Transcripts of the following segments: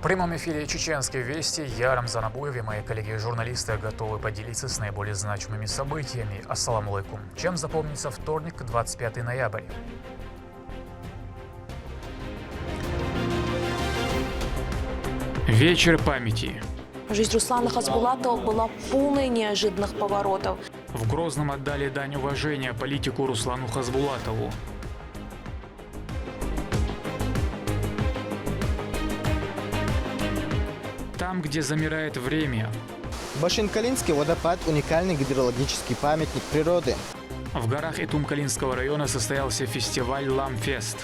прямом эфире «Чеченские вести». Я Рамзан Абуев и мои коллеги-журналисты готовы поделиться с наиболее значимыми событиями. Ассаламу алейкум. Чем запомнится вторник, 25 ноября? Вечер памяти. Жизнь Руслана Хасбулатова была полной неожиданных поворотов. В Грозном отдали дань уважения политику Руслану Хасбулатову. Там, где замирает время. Башин-Калинский водопад – уникальный гидрологический памятник природы. В горах Итум-Калинского района состоялся фестиваль «Ламфест».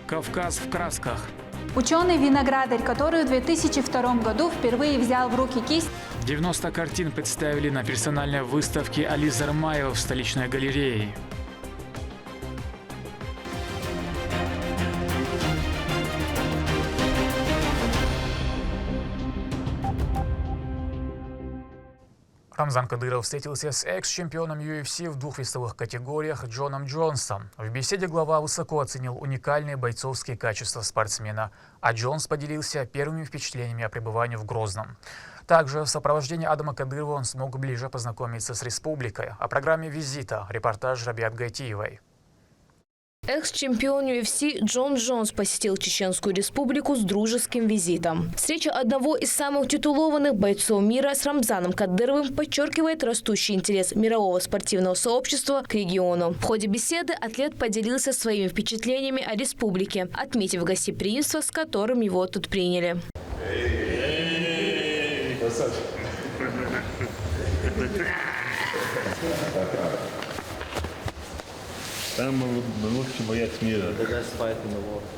Кавказ в красках. Ученый-виноградарь, который в 2002 году впервые взял в руки кисть. 90 картин представили на персональной выставке Али Зармаева в столичной галерее. Рамзан Кадыров встретился с экс-чемпионом UFC в двух весовых категориях Джоном Джонсом. В беседе глава высоко оценил уникальные бойцовские качества спортсмена, а Джонс поделился первыми впечатлениями о пребывании в Грозном. Также в сопровождении Адама Кадырова он смог ближе познакомиться с республикой. О программе визита репортаж Рабиат Гайтиевой. Экс-чемпион UFC Джон Джонс посетил Чеченскую республику с дружеским визитом. Встреча одного из самых титулованных бойцов мира с Рамзаном Кадыровым подчеркивает растущий интерес мирового спортивного сообщества к региону. В ходе беседы атлет поделился своими впечатлениями о республике, отметив гостеприимство, с которым его тут приняли. Самый лучший боец мира.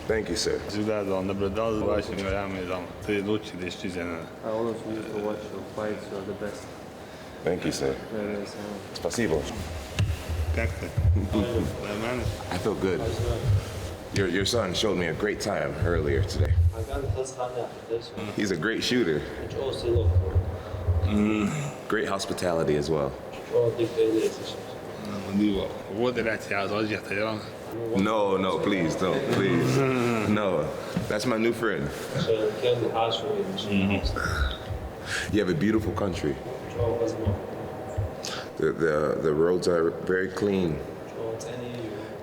Thank you, sir. Всегда наблюдал за вашими боями. Ты лучший, действительно. I always used to watch your fights. You're the best. Thank you, sir. Спасибо. Как ты? Нормально? I feel good. Your son showed me a great time earlier today. He's a great shooter. Great hospitality as well. No, please don't, please. No, that's my new friend. You have a beautiful country. The roads are very clean.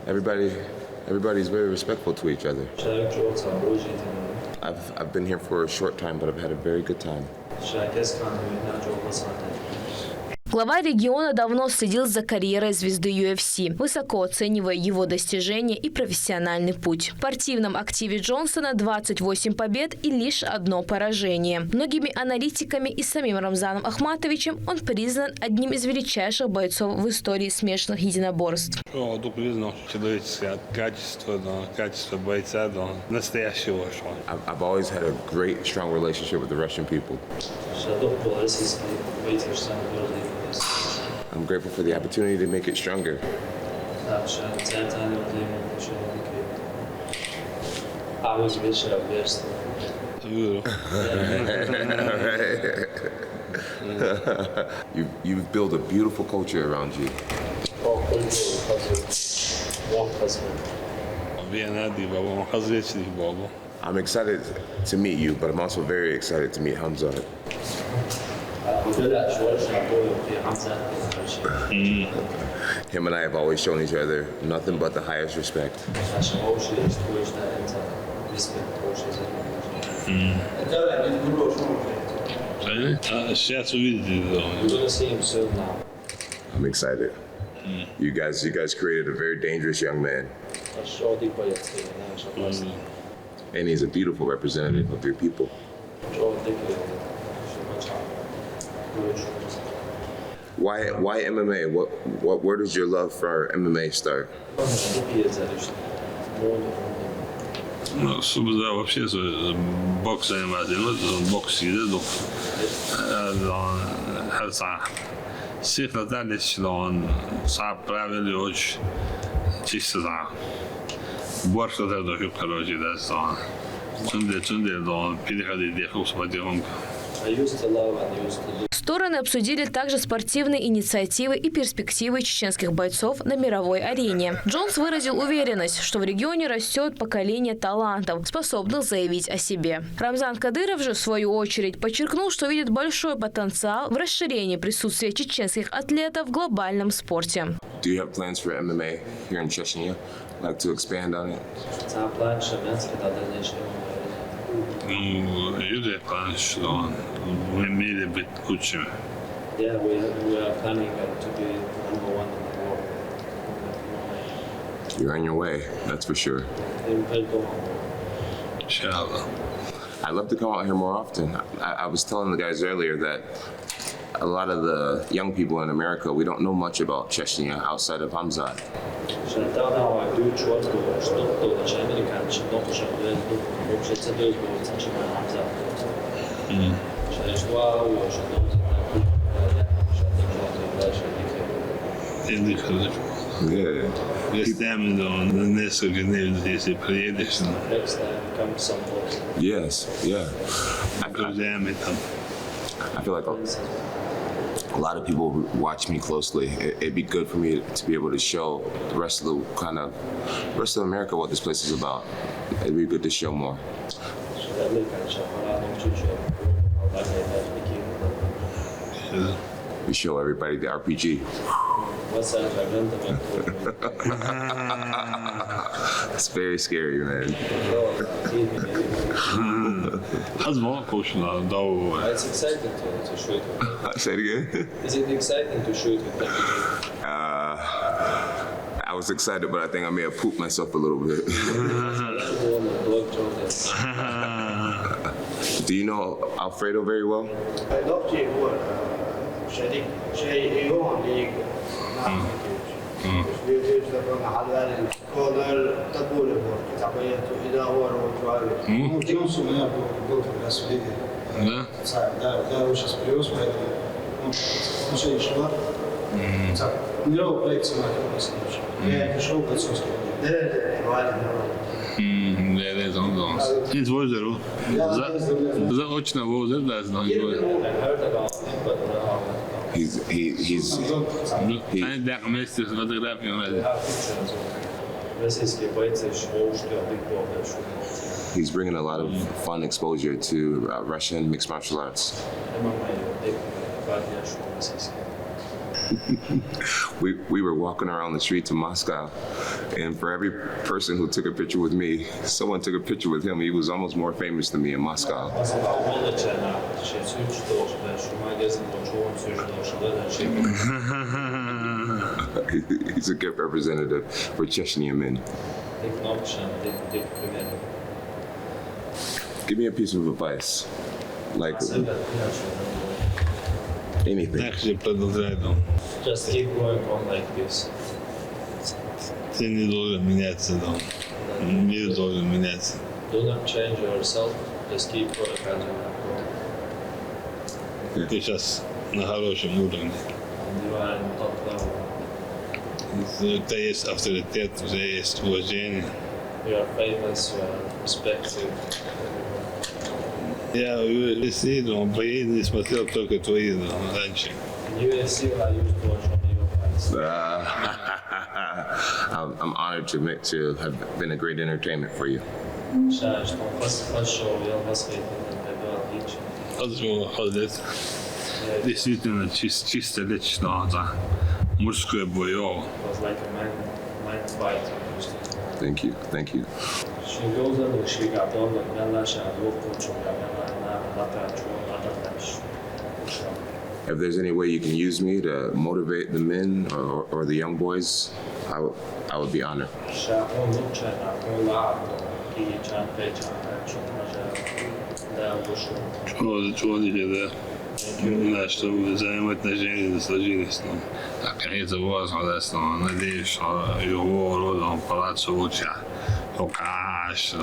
Everybody's very respectful to each other. I've been here for a short time, but I've had a very good time. Глава региона давно следил за карьерой звезды UFC, высоко оценивая его достижения и профессиональный путь. В спортивном активе Джонсона 28 побед и лишь одно поражение. Многими аналитиками и самим Рамзаном Ахматовичем он признан одним из величайших бойцов в истории смешанных единоборств. Человеческое качество бойца, настоящего. I've always had a great, strong relationship with the Russian people. I'm grateful for the opportunity to make it stronger. You've built a beautiful culture around you. I'm excited to meet you, but I'm also very excited to meet Hamza. Him and I have always shown each other nothing but the highest respect. I'm excited. You guys created a very dangerous young man. And he's a beautiful representative of your people. Why MMA? Where does your love for MMA start? Собственно, вообще бокс заниматься, бокс сидит, всех надали, что он сам правильный, очень чисто знал. Больше этого, короче, да, что он переходит дефус по дефунку. I used to love and used to do. Стороны обсудили также спортивные инициативы и перспективы чеченских бойцов на мировой арене. Джонс выразил уверенность, что в регионе растет поколение талантов, способных заявить о себе. Рамзан Кадыров же, в свою очередь, подчеркнул, что видит большой потенциал в расширении присутствия чеченских атлетов в глобальном спорте. Do you have plans for MMA here in Chechnya? Like to expand on it? Це план шаменський та дальнішнього. Ну, люди планы, что мы имели быть лучшими. Yeah, we are planning to be number one in the world. You're on your way, that's for sure. Inshallah. I'd love to come out here more often. I was telling the guys earlier that a lot of the young people in America, we don't know much about Chechnya outside of Hamzat. Yeah. Если на несколько дней здесь и приедешь, Yes, yeah. друзьями там. I feel like a lot of people watch me closely. It'd be good for me to be able to show the rest of America what this place is about. It'd be good to show more. We show everybody the RPG. It's very scary, man. Has more caution though. It's exciting to shoot. Say it again. Is it exciting to shoot with RPG? I was excited, but I think I may have pooped myself a little bit. Do you know Alfredo very well? Да? Да, он сейчас привез, поэтому отношения шла. Мировой проект снимать я пришел к отцовскому. Из озера. Заочно в озеро, да, знаю. Они так вместе фотографией. He's bringing a lot of fun exposure to Russian mixed martial arts. We were walking around the streets of Moscow, and for every person who took a picture with me, someone took a picture with him. He was almost more famous than me in Moscow. He's a good representative for Chechnya men. Give me a piece of advice, like anything. Так же продолжай, да. Just keep going on like this. Ты не должен меняться, да. Мир должен меняться. Do not change yourself. Just keep going as you are. Ты сейчас на хорошем уровне. You are in top level. У тебя есть авторитет, у тебя есть уважение. You are famous. You are respected. Я UFC, но бои не смотрел только твои, да, раньше. UFC I used to watch on your fights. I'm honored to have been a great entertainment for you. Шариш, фас шоу, я восхитил, это было отлично. Молодец. Действительно, чисто лично, да. Мужское боево. It was like a man fight. Thank you, thank you. She goes and she got all the melasha, If there's any way you can use me to motivate the men or the young boys, I would be honored. Чего не да. Да, чтобы взаимоотношения сложились. А какие-то возраст, надеюсь, что его родом палацу лучше. Покаш,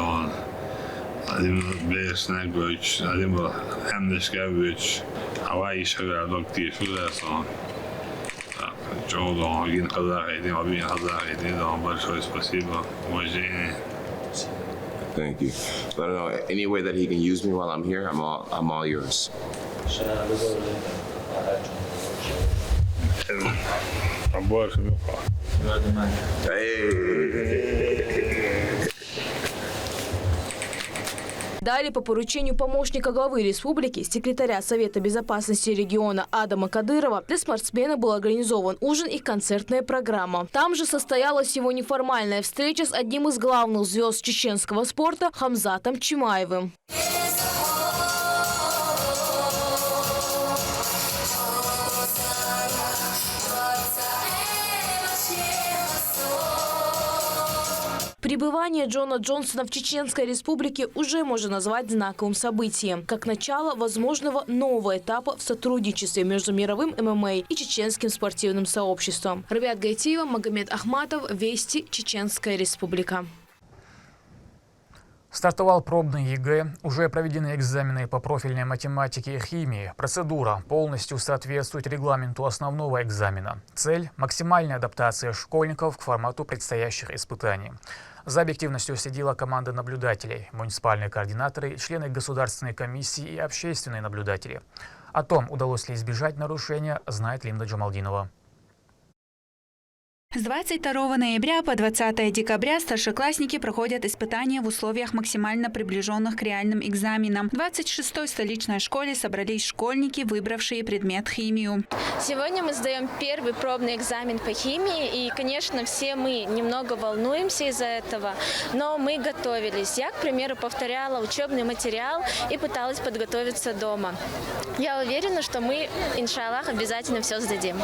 Владимир Береснегович, Владимир Хемнешкевич, Авай Шагадок Тишудес. Чего, один Казах, большое спасибо, уважение. Thank you. But I don't know, any way that he can use me while I'm here, I'm all yours. عشان أنا بقول لك على عبارة Далее, по поручению помощника главы республики, секретаря Совета безопасности региона Адама Кадырова, для спортсмена был организован ужин и концертная программа. Там же состоялась его неформальная встреча с одним из главных звезд чеченского спорта Хамзатом Чимаевым. Пребывание Джона Джонсона в Чеченской республике уже можно назвать знаковым событием, как начало возможного нового этапа в сотрудничестве между мировым ММА и чеченским спортивным сообществом. Рабиат Гайтиева, Магомед Ахматов, Вести, Чеченская республика. Стартовал пробный ЕГЭ, уже проведены экзамены по профильной математике и химии. Процедура полностью соответствует регламенту основного экзамена. Цель – максимальная адаптация школьников к формату предстоящих испытаний. За объективностью следила команда наблюдателей, муниципальные координаторы, члены государственной комиссии и общественные наблюдатели. О том, удалось ли избежать нарушения, знает Линда Джамалдинова. С 22 ноября по 20 декабря старшеклассники проходят испытания в условиях максимально приближенных к реальным экзаменам. В 26-й столичной школе собрались школьники, выбравшие предмет химию. Сегодня мы сдаем первый пробный экзамен по химии. И, конечно, все мы немного волнуемся из-за этого, но мы готовились. Я, к примеру, повторяла учебный материал и пыталась подготовиться дома. Я уверена, что мы, иншаллах, обязательно все сдадим.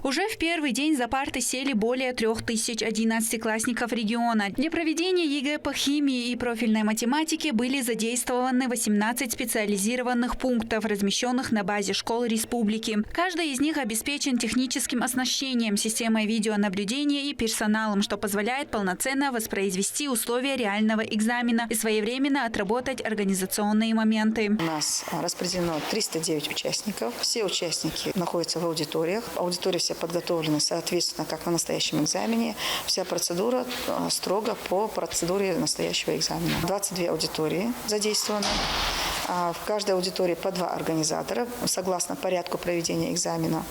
Уже в первый день за парты сели более 3000 11-классников региона. Для проведения ЕГЭ по химии и профильной математике были задействованы 18 специализированных пунктов, размещенных на базе школ республики. Каждый из них обеспечен техническим оснащением, системой видеонаблюдения и персоналом, что позволяет полноценно воспроизвести условия реального экзамена и своевременно отработать организационные моменты. У нас распределено 309 участников. Все участники находятся в аудиториях. Аудитории все подготовлены, соответственно, как на настоящем экзамене. Вся процедура строго по процедуре настоящего экзамена. 22 аудитории задействованы. В каждой аудитории по 2 организатора, согласно порядку проведения экзамена.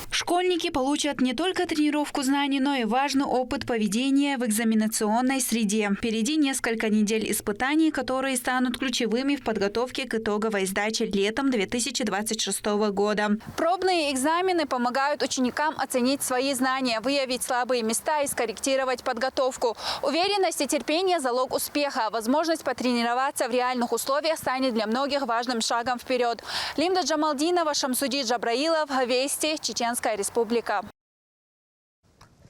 Школьники получат не только тренировку знаний, но и важный опыт поведения в экзаменационной среде. Впереди несколько недель испытаний, которые станут ключевыми в подготовке к итоговой сдаче летом 2026 года. Пробные экзамены помогают ученикам оценить свои знания, выявить слабые места и скорректировать подготовку. Уверенность и терпение – залог успеха. Возможность потренироваться в реальных условиях станет для многих важным шагом вперед. Линда Джамалдинова, Шамсуди Джабраилов, Вести, Чеченская республика.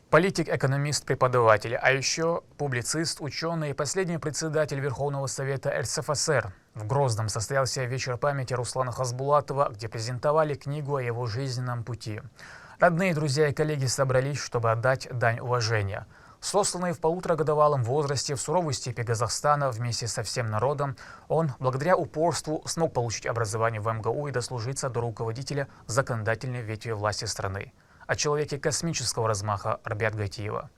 Политик, экономист, преподаватель, а еще публицист, ученый и последний председатель Верховного Совета РСФСР. В Грозном состоялся вечер памяти Руслана Хасбулатова, где презентовали книгу о его жизненном пути. Родные, друзья и коллеги собрались, чтобы отдать дань уважения. Сосланный в полуторагодовалом возрасте в суровой степи Казахстана вместе со всем народом, он, благодаря упорству, смог получить образование в МГУ и дослужиться до руководителя законодательной ветви власти страны. О человеке космического размаха Рабиат Гайтиева.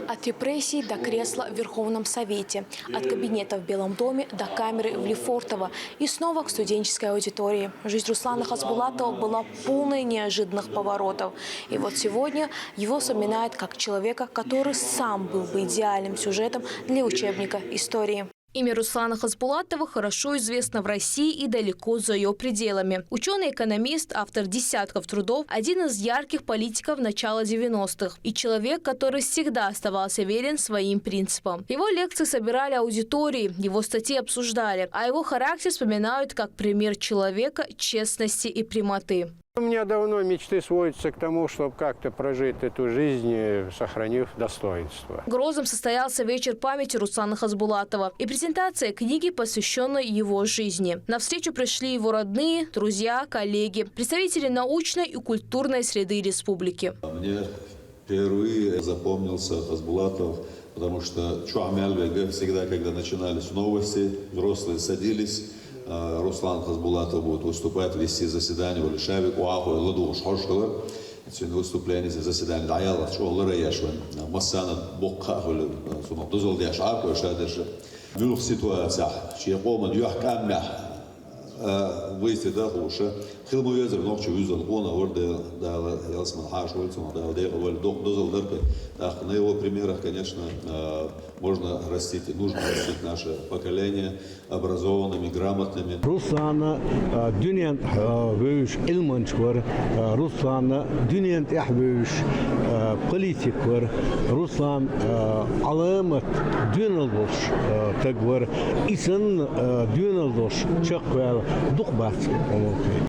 От репрессий до кресла в Верховном Совете, от кабинета в Белом доме до камеры в Лефортово и снова к студенческой аудитории. Жизнь Руслана Хасбулатова была полной неожиданных поворотов. И вот сегодня его вспоминают как человека, который сам был бы идеальным сюжетом для учебника истории. Имя Руслана Хасбулатова хорошо известно в России и далеко за ее пределами. Ученый-экономист, автор десятков трудов, один из ярких политиков начала 90-х и человек, который всегда оставался верен своим принципам. Его лекции собирали аудитории, его статьи обсуждали, а его характер вспоминают как пример человека, честности и прямоты. У меня давно мечты сводятся к тому, чтобы как-то прожить эту жизнь, сохранив достоинство. В Грозном состоялся вечер памяти Руслана Хасбулатова и презентация книги, посвященной его жизни. На встречу пришли его родные, друзья, коллеги, представители научной и культурной среды республики. Мне впервые запомнился Хасбулатов, потому что всегда, когда начинались новости, взрослые садились. Руслан Хасбулатов будет выступать, вести заседание в Лишаве, сегодня выступление, заседание, даяло, шоулера яшвен, массана бокха, дозол яшак, шадыш. В любых ситуациях, чья помощь, юхкамя, выйти до лучше. Хилму езер ночью юзал он, орде дала ялсман хаш ольцун, дала дехал валь дозал дерпе. На его примерах, конечно, можно растить и нужно растить наше поколение образованными, грамотными. Руслана дünyen büyüş ilmanç var. Ruslana dünyen büyüş politik var. Ruslan alamet dünel boş tek var. İnsan dünel boş çok var. Духбат.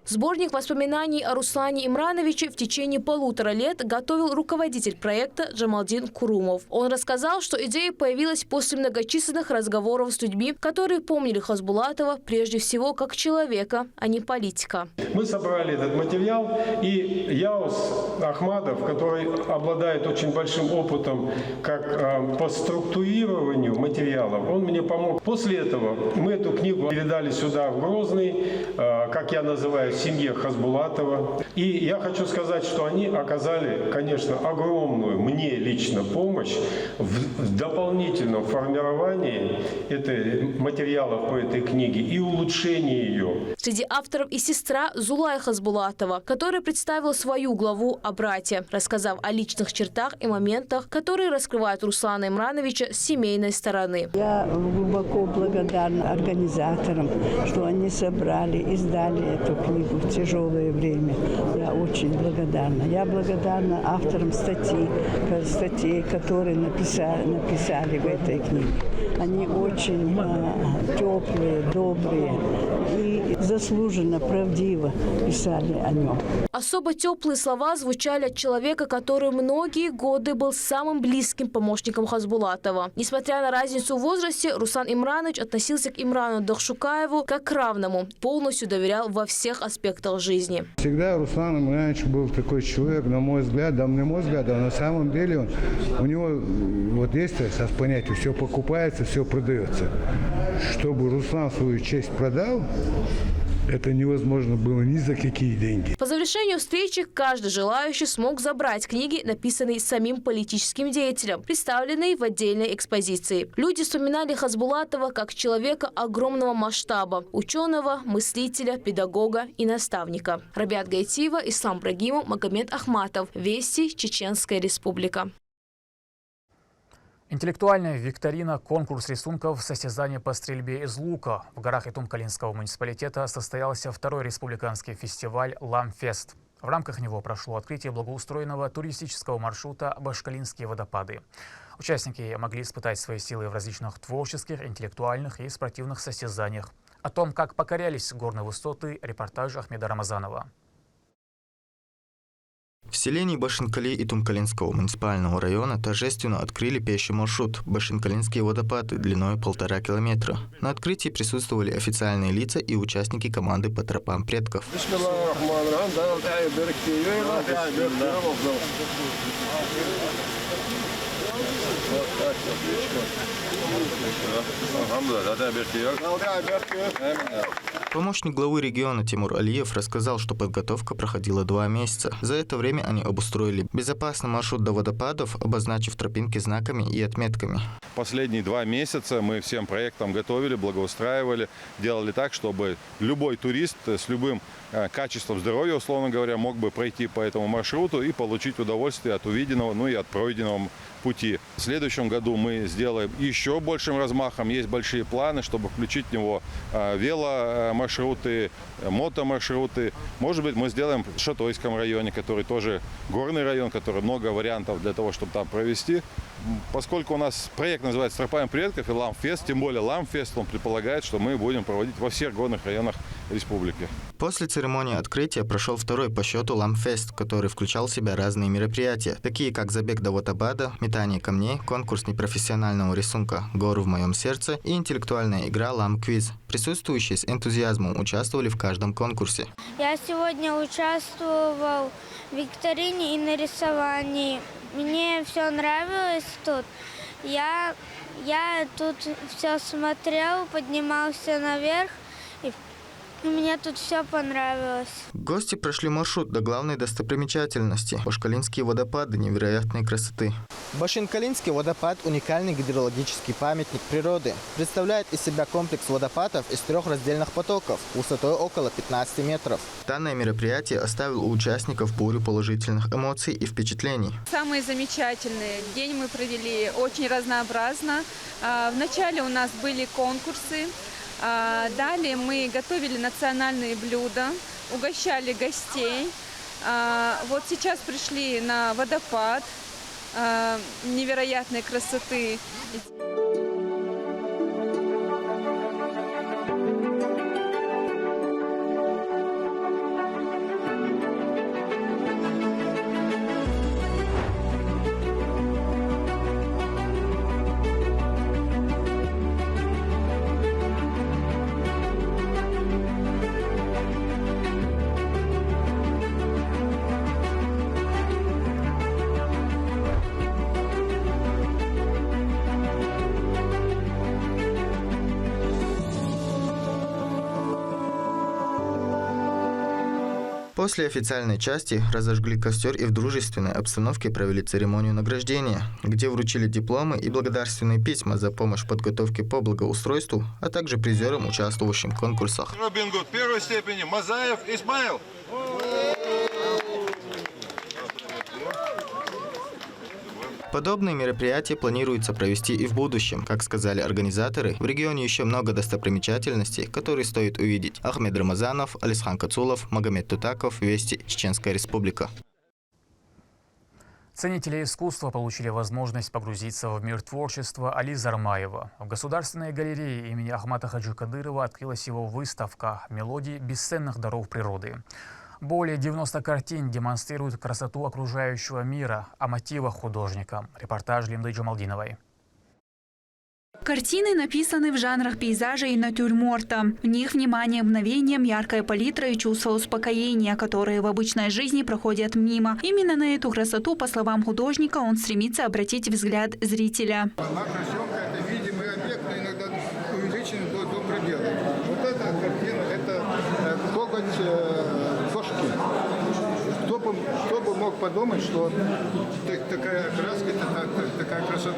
Сборник воспоминаний о Руслане Имрановиче в течение 1,5 лет готовил руководитель проекта Джамалдин Курумов. Он рассказал, что идея появилась после многочисленных разговоров с людьми, которые помнили Хасбулатова прежде всего как человека, а не политика. Мы собрали этот материал, и Яус Ахмадов, который обладает очень большим опытом как по структурированию материалов, он мне помог. После этого мы эту книгу передали сюда, в Грозный, как я называю, семье Хасбулатова. И я хочу сказать, что они оказали, конечно, огромную мне лично помощь в дополнительном формировании материалов по этой книге и улучшении ее. Среди авторов и сестра Зулая Хасбулатова, которая представила свою главу о брате, рассказав о личных чертах и моментах, которые раскрывают Руслана Имрановича с семейной стороны. Я глубоко благодарна организаторам, что они собрали, издали эту книгу в тяжелое время. Я очень благодарна. Я благодарна авторам статей, которые написали в этой книге. Они очень теплые, добрые и заслуженно, правдиво писали о нем. Особо теплые слова звучали от человека, который многие годы был самым близким помощником Хасбулатова. Несмотря на разницу в возрасте, Руслан Имранович относился к Имрану Дахшукаеву как к равному, полностью доверял во всех аспектах жизни. Всегда Руслан Имранович был такой человек, на мой взгляд, а на самом деле у него вот есть сейчас понятие, все покупается, все продается. Чтобы Руслан свою честь продал, это невозможно было ни за какие деньги. По завершению встречи каждый желающий смог забрать книги, написанные самим политическим деятелем, представленные в отдельной экспозиции. Люди вспоминали Хасбулатова как человека огромного масштаба – ученого, мыслителя, педагога и наставника. Рабиат Гайтиева, Ислам Брагимов, Магомед Ахматов. Вести, Чеченская Республика. Интеллектуальная викторина, конкурс рисунков, состязание по стрельбе из лука. В горах Итум-Калинского муниципалитета состоялся второй республиканский фестиваль «Ламфест». В рамках него прошло открытие благоустроенного туристического маршрута «Башкалинские водопады». Участники могли испытать свои силы в различных творческих, интеллектуальных и спортивных состязаниях. О том, как покорялись горные высоты, репортаж Ахмеда Рамазанова. В селении Башин-Кали Итум-Калинского муниципального района торжественно открыли пеший маршрут «Башин-Калинские водопады» длиной 1,5 километра. На открытии присутствовали официальные лица и участники команды по тропам предков. Помощник главы региона Тимур Алиев рассказал, что подготовка проходила 2 месяца. За это время они обустроили безопасный маршрут до водопадов, обозначив тропинки знаками и отметками. Последние 2 месяца мы всем проектам готовили, благоустраивали, делали так, чтобы любой турист с любым качеством здоровья, условно говоря, мог бы пройти по этому маршруту и получить удовольствие от увиденного, ну и от пройденного пути. В следующем году мы сделаем еще большим размахом. Есть большие планы, чтобы включить в него веломаршруты, мотомаршруты. Может быть, мы сделаем в Шатойском районе, который тоже горный район, который много вариантов для того, чтобы там провести. Поскольку у нас проект называется «Тропами предков» и «Ламфест», тем более «Ламфест», он предполагает, что мы будем проводить во всех горных районах республики. После церемонии открытия прошел второй по счету «Ламфест», который включал в себя разные мероприятия, такие как забег до водопада, метание камней, конкурс непрофессионального рисунка «Горы в моем сердце» и интеллектуальная игра «Лам-квиз». Присутствующие с энтузиазмом участвовали в каждом конкурсе. Я сегодня участвовал в викторине и на рисовании. Мне все нравилось тут. Я тут все смотрел, поднимался наверх Мне тут все понравилось. Гости прошли маршрут до главной достопримечательности – Башкалинские водопады невероятной красоты. Башкалинский водопад – уникальный гидрологический памятник природы. Представляет из себя комплекс водопадов из 3 раздельных потоков высотой около 15 метров. Данное мероприятие оставило у участников бурю положительных эмоций и впечатлений. Самые замечательные. День мы провели очень разнообразно. Вначале у нас были конкурсы. Далее мы готовили национальные блюда, угощали гостей. Вот сейчас пришли на водопад невероятной красоты. После официальной части разожгли костер и в дружественной обстановке провели церемонию награждения, где вручили дипломы и благодарственные письма за помощь в подготовке по благоустройству, а также призерам, участвующим в конкурсах. Робин Гуд первой степени, Мазаев Исмаил. Подобные мероприятия планируется провести и в будущем. Как сказали организаторы, в регионе еще много достопримечательностей, которые стоит увидеть. Ахмед Рамазанов, Алисхан Кацулов, Магомед Тутаков, Вести, Чеченская Республика. Ценители искусства получили возможность погрузиться в мир творчества Али Зармаева. В Государственной галерее имени Ахмата Хаджи Кадырова открылась его выставка «Мелодии бесценных даров природы». Более 90 картин демонстрируют красоту окружающего мира, о мотивах художника. Репортаж Линды Джамалдиновой. Картины написаны в жанрах пейзажа и натюрморта. В них внимание мгновением, яркая палитра и чувство успокоения, которые в обычной жизни проходят мимо. Именно на эту красоту, по словам художника, он стремится обратить взгляд зрителя. Макросъемка – это видимый объект, но иногда увеличен до предела. Вот эта картина – это коготь кошки. Кто бы мог подумать, что такая краска – такая красота.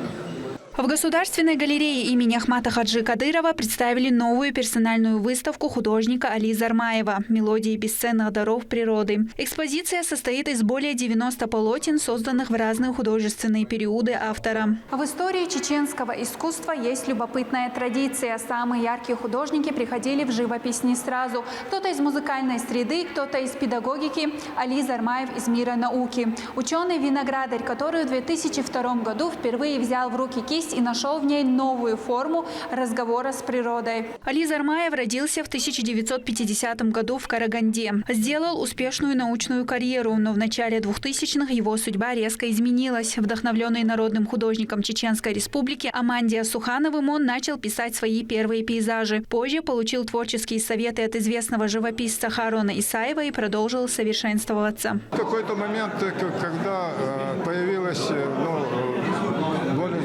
В Государственной галерее имени Ахмата Хаджи Кадырова представили новую персональную выставку художника Али Зармаева «Мелодии бесценных даров природы». Экспозиция состоит из более 90 полотен, созданных в разные художественные периоды автора. В истории чеченского искусства есть любопытная традиция. Самые яркие художники приходили в живопись не сразу. Кто-то из музыкальной среды, кто-то из педагогики. Али Зармаев из мира науки. Ученый-виноградарь, который в 2002 году впервые взял в руки кисть и нашел в ней новую форму разговора с природой. Али Зармаев родился в 1950 году в Караганде. Сделал успешную научную карьеру, но в начале 2000-х его судьба резко изменилась. Вдохновленный народным художником Чеченской Республики Амандия Сухановым, он начал писать свои первые пейзажи. Позже получил творческие советы от известного живописца Харона Исаева и продолжил совершенствоваться. В какой-то момент, когда появилась более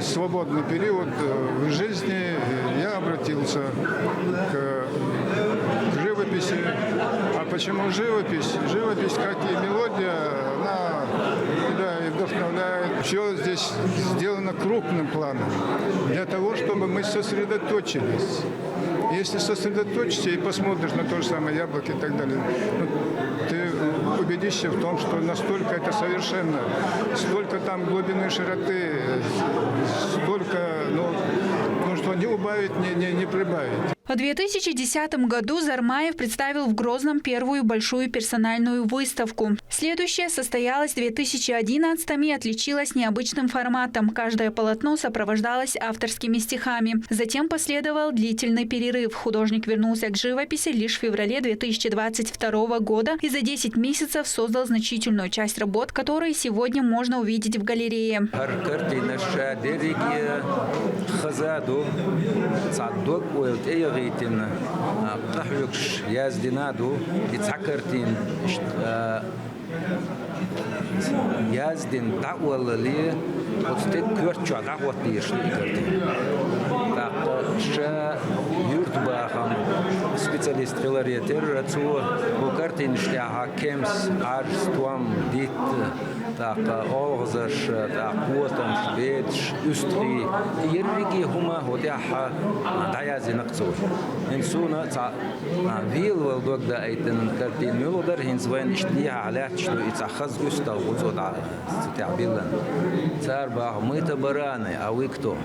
свободный период в жизни, я обратился к живописи. А почему живопись? Живопись, как и мелодия, она и вдохновляет. Все здесь сделано крупным планом, для того, чтобы мы сосредоточились. Если сосредоточишься и посмотришь на то же самое яблоко и так далее, ты убедишься в том, что настолько это совершенно, столько там глубины, широты, столько, что не убавить, не прибавить. В 2010 году Зармаев представил в Грозном первую большую персональную выставку. Следующая состоялась в 2011 и отличилась необычным форматом. Каждое полотно сопровождалось авторскими стихами. Затем последовал длительный перерыв. Художник вернулся к живописи лишь в феврале 2022 года и за 10 месяцев создал значительную часть работ, которые сегодня можно увидеть в галерее. غيتنا بنحيكش ياز دينادو يتسكرتين ياز دين تعول لي وتتكرت شو دعوة ليش ليكرتين يرتباهم специалист филаретер рацу букартин штяха кемс арс туам дит так олгзаш так вотам шведш үстри ерриги хума ходяха даязи нaqцу инсуна та вил волдогда айтен картин мелодер хинзвен иштиха алят что ицахаз устал узода стябилан царба мы табараны а вы кто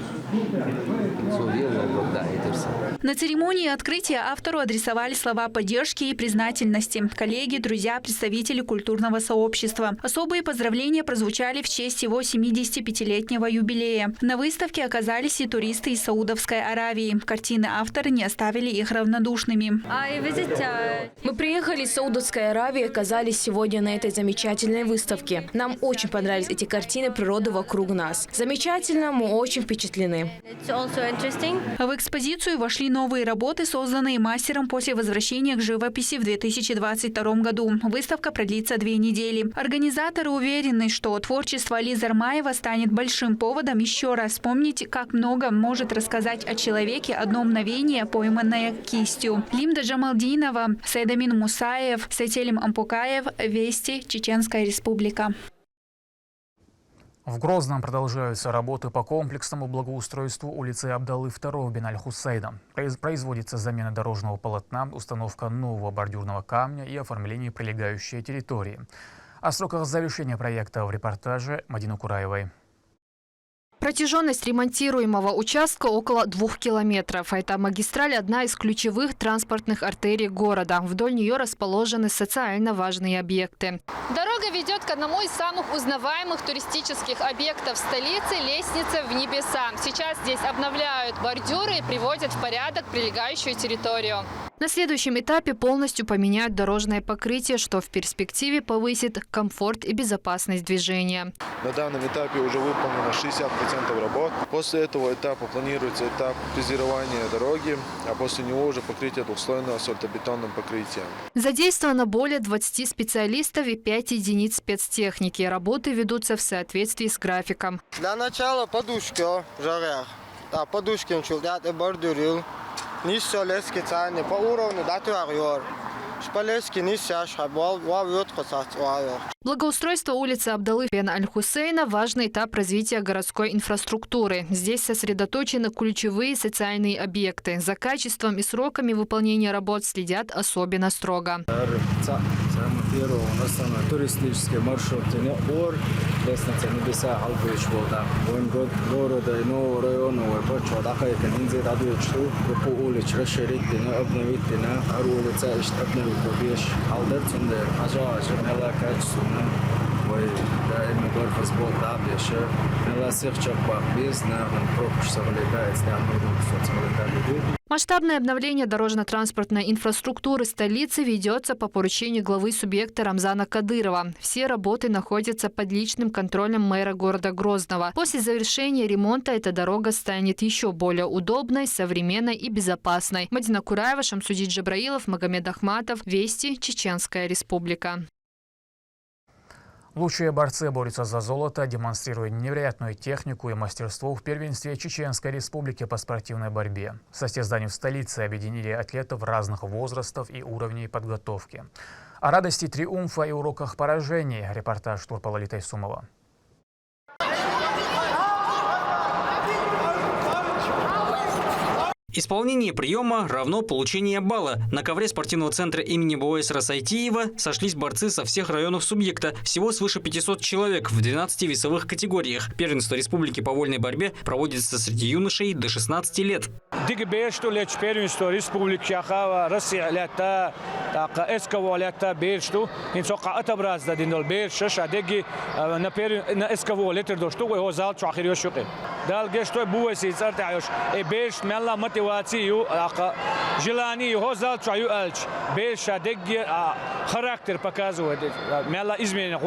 На церемонии открытия автору адресовали слова поддержки и признательности. Коллеги, друзья, представители культурного сообщества. Особые поздравления прозвучали в честь его 75-летнего юбилея. На выставке оказались и туристы из Саудовской Аравии. Картины автора не оставили их равнодушными. Мы приехали из Саудовской Аравии и оказались сегодня на этой замечательной выставке. Нам очень понравились эти картины природы вокруг нас. Замечательно, мы очень впечатлены. В экспозицию вошли новые работы, созданные мастером после возвращения к живописи в 2022 году. Выставка продлится 2 недели. Организаторы уверены, что творчество Али Зармаева станет большим поводом еще раз вспомнить, как много может рассказать о человеке одно мгновение, пойманное кистью. Лимда Джамалдинова, Сайдамин Мусаев, Сателим Ампукаев, Вести, Чеченская Республика. В Грозном продолжаются работы по комплексному благоустройству улицы Абдаллы II бин Аль-Хусейна. Производится замена дорожного полотна, установка нового бордюрного камня и оформление прилегающей территории. О сроках завершения проекта в репортаже Мадины Кураевой. Протяженность ремонтируемого участка около 2 километров. Эта магистраль – одна из ключевых транспортных артерий города. Вдоль нее расположены социально важные объекты. Дорога ведет к одному из самых узнаваемых туристических объектов столицы – лестница в небеса. Сейчас здесь обновляют бордюры и приводят в порядок прилегающую территорию. На следующем этапе полностью поменяют дорожное покрытие, что в перспективе повысит комфорт и безопасность движения. На данном этапе уже выполнено 60% работ. После этого этапа планируется этап фрезерования дороги, а после него уже покрытие двухслойным асфальтобетонным покрытием. Задействовано более 20 специалистов и 5 единиц спецтехники. Работы ведутся в соответствии с графиком. Для начала подушки жарят. Да, подушки чулят и бордюрил. Низкие лески цены по уровню датуариор. Благоустройство улицы Абдаллы бин Аль-Хусейна – важный этап развития городской инфраструктуры. Здесь сосредоточены ключевые социальные объекты. За качеством и сроками выполнения работ следят особенно строго. Туристический маршрут лестница небеса Албыч вода. Города и нового района по улице расширить, обновить, а улица обновить. Беш алдерцунде ажа мела качсуна вой даими горфас бол дабеше мела сехчакбак безна пропуш соглядает с нами соцсетями. Масштабное обновление дорожно-транспортной инфраструктуры столицы ведется по поручению главы субъекта Рамзана Кадырова. Все работы находятся под личным контролем мэра города Грозного. После завершения ремонта эта дорога станет еще более удобной, современной и безопасной. Мадина Кураева, Шамсудин Джабраилов, Магомед Ахматов. Вести, Чеченская Республика. Лучшие борцы борются за золото, демонстрируя невероятную технику и мастерство в первенстве Чеченской Республики по спортивной борьбе. Состязания в столице объединили атлетов разных возрастов и уровней подготовки. О радости триумфа и уроках поражений. Репортаж Турпала Тайсумова. Исполнение приема равно получение балла. На ковре спортивного центра имени Буайса Расайтиева сошлись борцы со всех районов субъекта. Всего свыше 500 человек в 12 весовых категориях. Первенство республики по вольной борьбе проводится среди юношей до 16 лет. желание его характер показывает. Изменение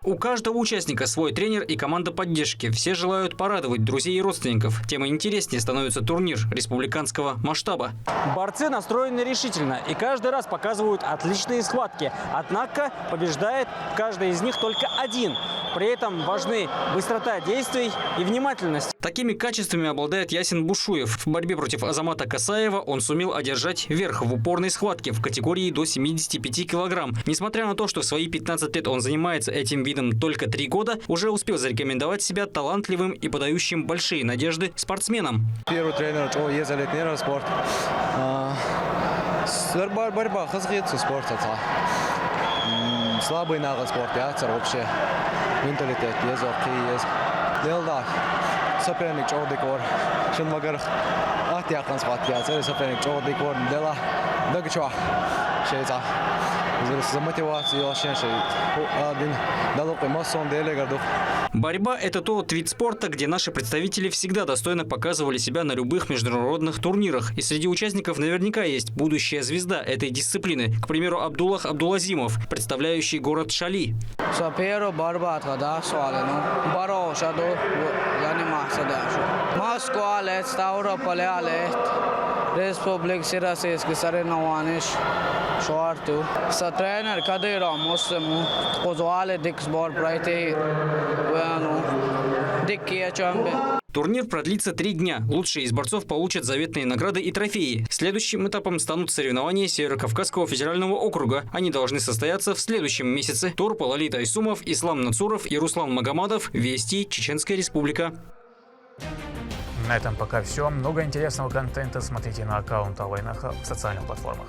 У каждого участника свой тренер и команда поддержки. Все желают порадовать друзей и родственников. Тем интереснее становится турнир республиканского масштаба. Борцы настроены решительно и каждый раз показывают отличные схватки. Однако побеждает каждый из них только один. При этом важны быстрота действий и внимательность. Такими качествами обладает Ясин Бушуев. В борьбе против Азамата Касаева он сумел одержать верх в упорной схватке в категории до 75 килограмм. Несмотря на то, что в свои 15 лет он занимается этим видом только 3 года, уже успел зарекомендовать себя талантливым и подающим большие надежды спортсменом. Первый тренер, спорт. Борьба, спорт. Слабый нагл спорт, вообще. Менталитет, есть. Делда. Соперник Чордикор. Шунмагар. Атиакан спат, соперник Чордикор. Дела. Дагчо. Шейца. За мотивацию один дал массу делегатов. Борьба – это тот вид спорта, где наши представители всегда достойно показывали себя на любых международных турнирах. И среди участников наверняка есть будущая звезда этой дисциплины. К примеру, Абдуллах Абдулазимов, представляющий город Шали. Тренер Кадыров Муслиму позвали диксбор пройти дикие чамбы. Турнир продлится 3 дня. Лучшие из борцов получат заветные награды и трофеи. Следующим этапом станут соревнования Северо-Кавказского федерального округа. Они должны состояться в следующем месяце. Тур Лалит Айсумов, Ислам Нацуров и Руслан Магомадов. Вести, Чеченская Республика. На этом пока все. Много интересного контента смотрите на аккаунт Алайнаха в социальных платформах.